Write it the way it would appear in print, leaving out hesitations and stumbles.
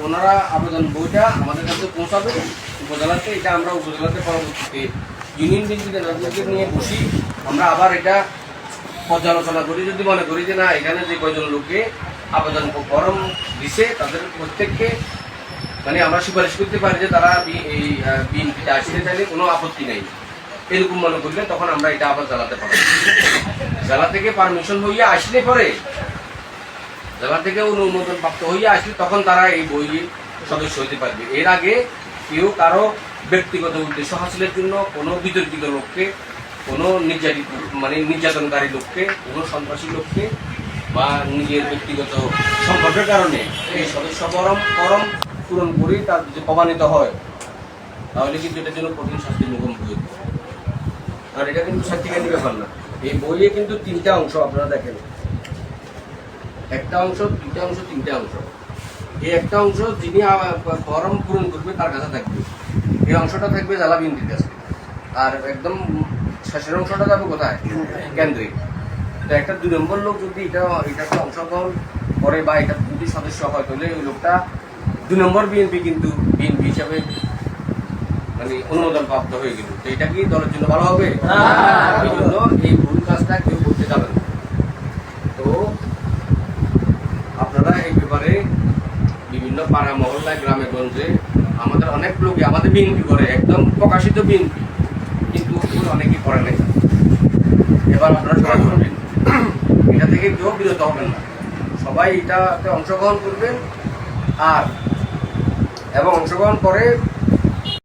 ওনারা আবেদন বইটা আমাদের কাছে পৌঁছাবে উপজেলাতে। এটা আমরা উপজেলাতে পরবর্তীতে ইউনিয়ন বিএনপি নিয়ে বসি, আমরা আবার এটা পর্যালোচনা করি। যদি মনে করি যে না, এখানে যে কয়জন লোকে আবেদন ফরম দিছে তাদের প্রত্যেককে মানে আমরা সুপারিশ করতে পারি যে তারা এই বিএনপিতে আসতে চাইলে কোনো আপত্তি নেই, এরকম মনে করলে তখন আমরা এটা আবার জেলাতে পারি। জেলা থেকে পারমিশন হইয়া আসলে পরে, জেলা থেকে অনুমোদন প্রাপ্ত হইয়া আসলে তখন তারা এই বইয়ের সদস্য হতে পারবে। এর আগে কেউ কারো ব্যক্তিগত উদ্দেশ্য হাসিলের জন্য কোনো বিতর্কিত লোককে, কোনো নির্যাতনকারী লোককে, কোনো সন্ত্রাসী লোককে বা নিজের ব্যক্তিগত সম্পর্কের কারণে এই সদস্য ফরম পূরণ করে তার যদি প্রমাণিত হয় তাহলে কিন্তু এটার জন্য কঠিন শাস্তির মুখোমুখি হতে হবে। আর এটা কিন্তু সার্টিফিকেটের ব্যাপার না। এই বইয়ে কিন্তু 3টা অংশ আপনারা দেখেন, একটা অংশ, 2টা অংশ, 3টা অংশ। এই একটা অংশ যিনি ফরম পূরণ করবে তার কাছে থাকবে, এই অংশটা থাকবে জেলা বিএনপির কাছে। আর একদম শেষের অংশটা যাবে কোথায়? কেন্দ্রিক। তো একটা 2 নম্বর লোক যদি এটাতে অংশগ্রহণ করে বা এটা যদি সদস্য হয় তাহলে ওই লোকটা 2 নম্বর বিএনপি কিন্তু বিএনপি হিসাবে মানে অনুমোদন প্রাপ্ত হয়ে গেল। তো এটা কি দলের জন্য ভালো হবে? এই জন্য এই ভুল কাজটা কেউ করতে যাবেন। তো আপনারা এই ব্যাপারে বিভিন্ন পাড়া মহল্লায়, গ্রামে গঞ্জে আমাদের অনেক লোকই আমাদের বিএনপি করে, একদম প্রকাশিত বিএনপি, কিন্তু অনেকেই করে নাই। এবার আপনারা সবাই করবেন, এটা থেকে কেউ বিরত হবেন না, সবাই এটাতে অংশগ্রহণ করবেন। আর এবং অংশগ্রহণ করে